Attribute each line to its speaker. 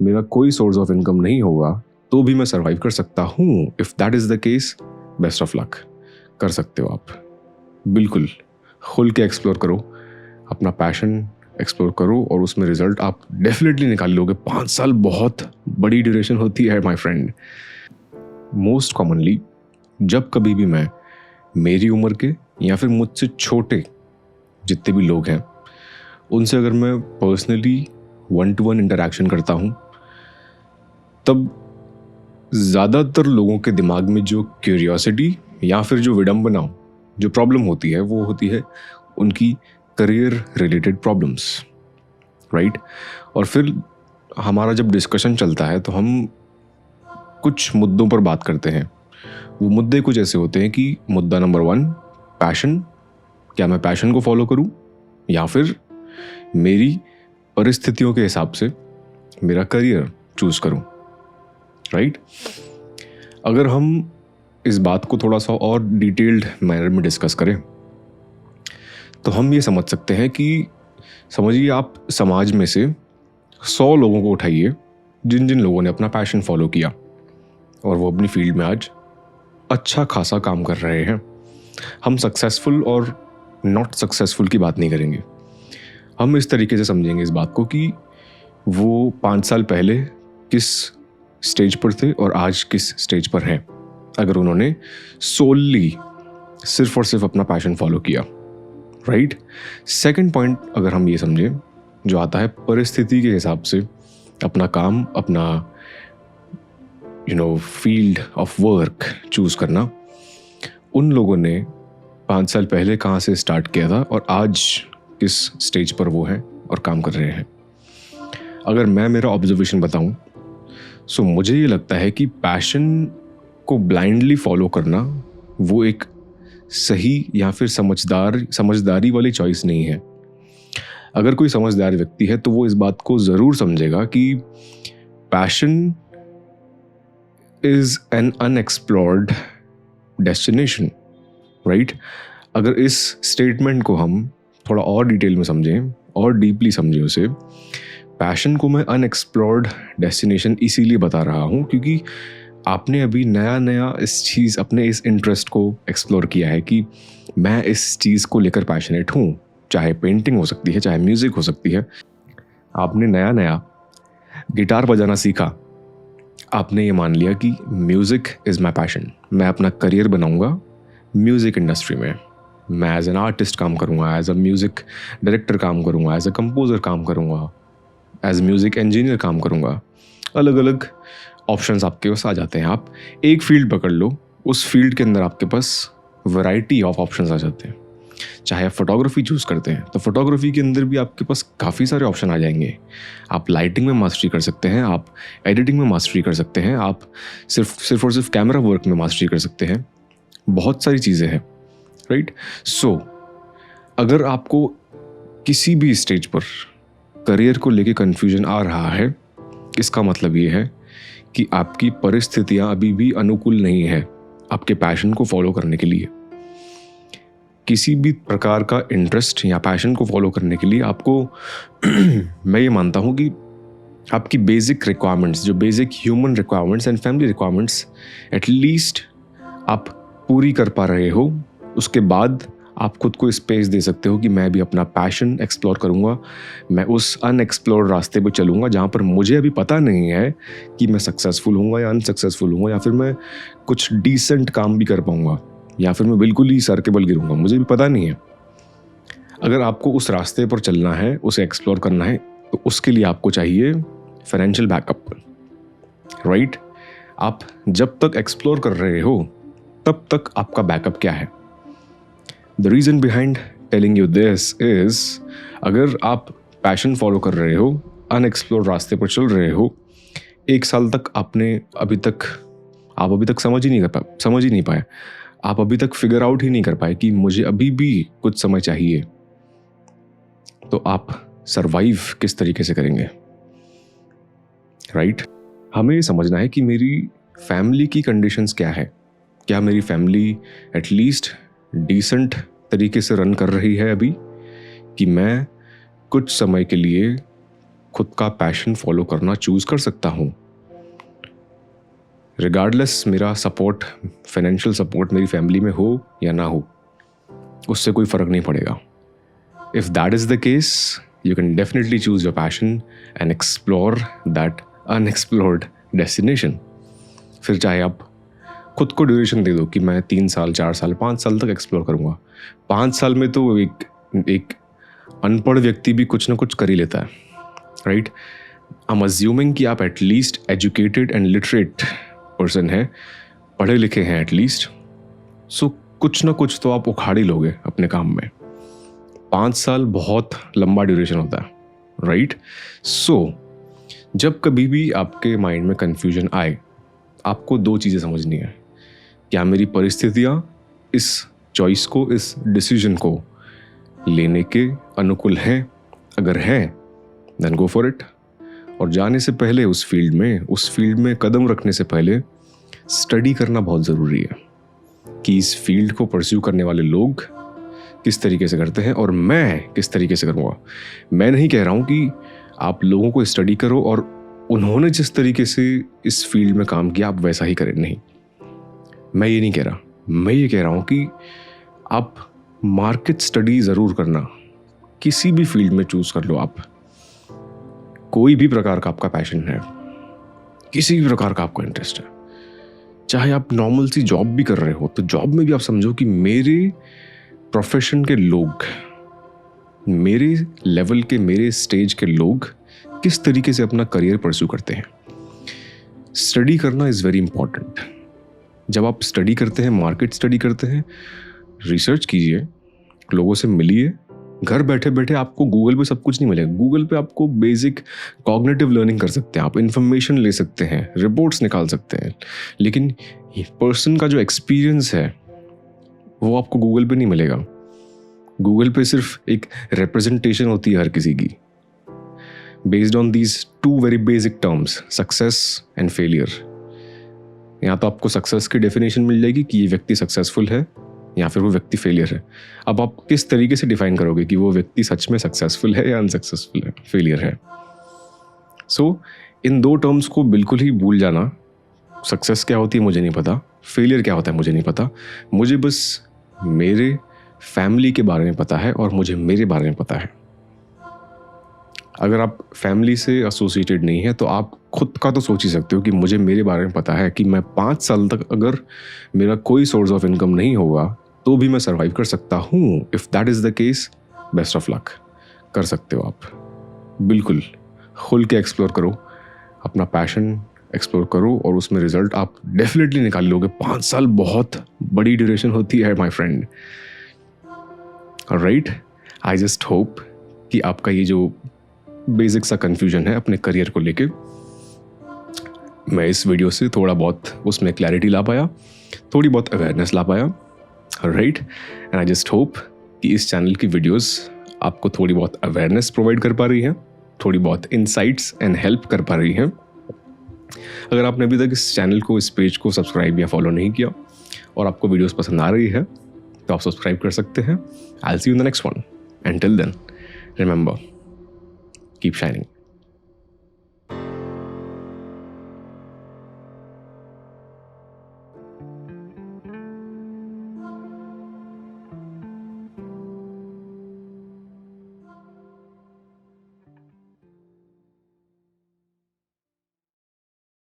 Speaker 1: मेरा कोई source of income नहीं होगा तो भी मैं सर्वाइव कर सकता हूँ, if that is the case, best of luck, कर सकते हो आप। बिल्कुल खुल के एक्सप्लोर करो, अपना पैशन एक्सप्लोर करो और उसमें रिजल्ट आप डेफिनेटली निकाल लोगे। 5 साल बहुत बड़ी ड्यूरेशन होती है माय फ्रेंड। मोस्ट कॉमनली जब कभी भी मैं मेरी उम्र के या फिर मुझसे छोटे जितने भी लोग हैं उनसे अगर मैं पर्सनली 1-to-1 इंटरेक्शन करता हूँ, तब ज़्यादातर लोगों के दिमाग में जो क्यूरियोसिटी या फिर जो विडंबना, जो प्रॉब्लम होती है, वो होती है उनकी करियर रिलेटेड प्रॉब्लम्स, राइट। और फिर हमारा जब डिस्कशन चलता है तो हम कुछ मुद्दों पर बात करते हैं। वो मुद्दे कुछ ऐसे होते हैं कि मुद्दा नंबर 1, पैशन, क्या मैं पैशन को फॉलो करूं या फिर मेरी परिस्थितियों के हिसाब से मेरा करियर चूज करूं, राइट। अगर हम इस बात को थोड़ा सा और डिटेल्ड मैनर में डिस्कस करें तो हम ये समझ सकते हैं कि समझिए आप समाज में से 100 लोगों को उठाइए जिन जिन लोगों ने अपना पैशन फॉलो किया और वो अपनी फील्ड में आज अच्छा खासा काम कर रहे हैं। हम सक्सेसफुल और नॉट सक्सेसफुल की बात नहीं करेंगे, हम इस तरीके से समझेंगे इस बात को कि वो 5 साल पहले किस स्टेज पर थे और आज किस स्टेज पर हैं, अगर उन्होंने सोलली सिर्फ और सिर्फ अपना पैशन फॉलो किया, राइट। सेकंड पॉइंट अगर हम ये समझें, जो आता है परिस्थिति के हिसाब से अपना काम, अपना फील्ड ऑफ वर्क चूज करना, उन लोगों ने 5 साल पहले कहाँ से स्टार्ट किया था और आज किस स्टेज पर वो हैं और काम कर रहे हैं। अगर मैं मेरा ऑब्जर्वेशन बताऊं, सो मुझे ये लगता है कि पैशन को ब्लाइंडली फॉलो करना वो एक सही या फिर समझदारी वाली चॉइस नहीं है। अगर कोई समझदार व्यक्ति है तो वो इस बात को ज़रूर समझेगा कि passion is an unexplored destination, right. अगर इस स्टेटमेंट को हम थोड़ा और डिटेल में समझें और डीपली समझें उसे, पैशन को मैं अनएक्सप्लोर्ड डेस्टिनेशन इसीलिए बता रहा हूँ क्योंकि आपने अभी नया नया अपने इस इंटरेस्ट को एक्सप्लोर किया है कि मैं इस चीज़ को लेकर पैशनेट हूँ, चाहे पेंटिंग हो सकती है, चाहे म्यूज़िक हो सकती है। आपने नया नया गिटार बजाना सीखा, आपने ये मान लिया कि म्यूज़िक इज़ माई पैशन, मैं अपना करियर बनाऊंगा म्यूज़िक इंडस्ट्री में, मैं एज एन आर्टिस्ट काम करूंगा, एज अ म्यूज़िक डायरेक्टर काम करूंगा, एज अ कंपोज़र काम करूंगा, एज म्यूज़िक इंजीनियर काम करूंगा। अलग अलग ऑप्शंस आपके पास आ जाते हैं। आप एक फील्ड पकड़ लो, उस फील्ड के अंदर आपके पास वैरायटी ऑफ ऑप्शंस आ जाते हैं। चाहे आप फोटोग्राफी चूज़ करते हैं तो फोटोग्राफी के अंदर भी आपके पास काफ़ी सारे ऑप्शन आ जाएंगे। आप लाइटिंग में मास्टरी कर सकते हैं, आप एडिटिंग में मास्टरी कर सकते हैं, आप सिर्फ और सिर्फ कैमरा वर्क में मास्टरी कर सकते हैं। बहुत सारी चीज़ें हैं, राइट। सो अगर आपको किसी भी स्टेज पर करियर को लेके कन्फ्यूजन आ रहा है, इसका मतलब ये है कि आपकी परिस्थितियां अभी भी अनुकूल नहीं है आपके पैशन को फॉलो करने के लिए। किसी भी प्रकार का इंटरेस्ट या पैशन को फॉलो करने के लिए आपको मैं ये मानता हूँ कि आपकी बेसिक रिक्वायरमेंट्स, जो basic human requirements and family requirements at least आप पूरी कर पा रहे हो, उसके बाद आप खुद को स्पेस दे सकते हो कि मैं भी अपना पैशन एक्सप्लोर करूँगा, मैं उस अनएक्सप्लोर्ड रास्ते पर चलूँगा जहाँ पर मुझे अभी पता नहीं है कि मैं सक्सेसफुल हूँगा या अनसक्सेसफुल हूँगा, या फिर मैं कुछ डिसेंट काम भी कर पाऊँगा या फिर मैं बिल्कुल ही सर के बल गिरूँगा, मुझे भी पता नहीं है। अगर आपको उस रास्ते पर चलना है, उसे एक्सप्लोर करना है, तो उसके लिए आपको चाहिए फाइनेंशियल बैकअप, राइट। आप जब तक एक्सप्लोर कर रहे हो तब तक आपका बैकअप क्या है? The reason behind telling you this is, अगर आप पैशन फॉलो कर रहे हो, अनएक्सप्लोर्ड रास्ते पर चल रहे हो, 1 साल तक आप अभी तक समझ ही नहीं पाए, आप अभी तक फिगर आउट ही नहीं कर पाए कि मुझे अभी भी कुछ समय चाहिए, तो आप सरवाइव किस तरीके से करेंगे, राइट। हमें ये समझना है कि मेरी फैमिली की कंडीशंस क्या है। क्या मेरी फैमिली एटलीस्ट डिसेंट तरीके से रन कर रही है अभी, कि मैं कुछ समय के लिए खुद का पैशन फॉलो करना चूज़ कर सकता हूँ। रिगार्डलेस मेरा सपोर्ट, फाइनेंशियल सपोर्ट मेरी फैमिली में हो या ना हो, उससे कोई फ़र्क नहीं पड़ेगा। If that is the case, you can definitely choose your passion and explore that unexplored destination. फिर चाहे आप खुद को ड्यूरेशन दे दो कि मैं 3 साल, 4 साल, 5 साल तक एक्सप्लोर करूँगा। 5 साल में तो एक अनपढ़ व्यक्ति भी कुछ ना कुछ कर ही लेता है, राइट? आई एम अज्यूमिंग कि आप at least educated and literate person है, पढ़े लिखे हैं एटलीस्ट, सो कुछ ना कुछ तो आप उखाड़ ही लोगे अपने काम में। 5 साल बहुत लंबा ड्यूरेशन होता है, राइट? सो जब कभी भी आपके माइंड में कन्फ्यूजन आए, आपको 2 चीज़ें समझनी है। क्या मेरी परिस्थितियाँ इस चॉइस को, इस डिसीजन को लेने के अनुकूल हैं? अगर हैं, देन गो फॉर इट। और जाने से पहले उस फील्ड में कदम रखने से पहले स्टडी करना बहुत ज़रूरी है कि इस फील्ड को परस्यू करने वाले लोग किस तरीके से करते हैं और मैं किस तरीके से करूँगा। मैं नहीं कह रहा हूँ कि आप लोगों को स्टडी करो और उन्होंने जिस तरीके से इस फील्ड में काम किया आप वैसा ही करें, नहीं, मैं ये नहीं कह रहा। मैं ये कह रहा हूँ कि आप मार्केट स्टडी ज़रूर करना। किसी भी फील्ड में चूज़ कर लो आप, कोई भी प्रकार का आपका पैशन है, किसी भी प्रकार का आपका इंटरेस्ट है, चाहे आप नॉर्मल सी जॉब भी कर रहे हो, तो जॉब में भी आप समझो कि मेरे प्रोफेशन के लोग, मेरे लेवल के, मेरे स्टेज के लोग किस तरीके से अपना करियर परस्यू करते हैं। स्टडी करना इज़ वेरी इंपॉर्टेंट। जब आप स्टडी करते हैं, मार्केट स्टडी करते हैं, रिसर्च कीजिए, लोगों से मिलिए। घर बैठे बैठे आपको गूगल पे सब कुछ नहीं मिलेगा। गूगल पे आपको बेसिक कॉग्निटिव लर्निंग कर सकते हैं, आप इन्फॉर्मेशन ले सकते हैं, रिपोर्ट्स निकाल सकते हैं, लेकिन पर्सन का जो एक्सपीरियंस है वो आपको गूगल पे नहीं मिलेगा। गूगल पे सिर्फ एक रिप्रेजेंटेशन होती है हर किसी की, based on these 2 very basic terms, success and failure. या तो आपको सक्सेस की डेफिनेशन मिल जाएगी कि ये व्यक्ति सक्सेसफुल है या फिर वो व्यक्ति फेलियर है। अब आप किस तरीके से डिफाइन करोगे कि वो व्यक्ति सच में सक्सेसफुल है या अनसक्सेसफुल है, फेलियर है। सो इन 2 टर्म्स को बिल्कुल ही भूल जाना। सक्सेस क्या होती है मुझे नहीं पता, फेलियर क्या होता है मुझे नहीं पता। मुझे बस मेरे फैमिली के बारे में पता है और मुझे मेरे बारे में पता है। अगर आप फैमिली से एसोसिएटेड नहीं है तो आप खुद का तो सोच ही सकते हो कि मुझे मेरे बारे में पता है कि मैं 5 साल तक अगर मेरा कोई सोर्स ऑफ इनकम नहीं होगा तो भी मैं सर्वाइव कर सकता हूँ। If that is the case, best of luck, कर सकते हो आप। बिल्कुल खुल के एक्सप्लोर करो, अपना पैशन एक्सप्लोर करो और उसमें रिजल्ट आप डेफिनेटली निकाल लोगे। 5 साल बहुत बड़ी ड्यूरेशन होती है my friend, right? I just hope कि आपका ये जो बेसिक सा कन्फ्यूजन है अपने करियर को लेके, मैं इस वीडियो से थोड़ा बहुत उसमें क्लैरिटी ला पाया, थोड़ी बहुत अवेयरनेस ला पाया, right? And I just hope कि इस चैनल की वीडियोस आपको थोड़ी बहुत अवेयरनेस प्रोवाइड कर पा रही हैं, थोड़ी बहुत इंसाइट्स एंड हेल्प कर पा रही हैं। अगर आपने अभी तक इस चैनल को, इस पेज को सब्सक्राइब या फॉलो नहीं किया और आपको वीडियोस पसंद आ रही है तो आप सब्सक्राइब कर सकते हैं। I will see you in the next one, and till then remember, keep shining.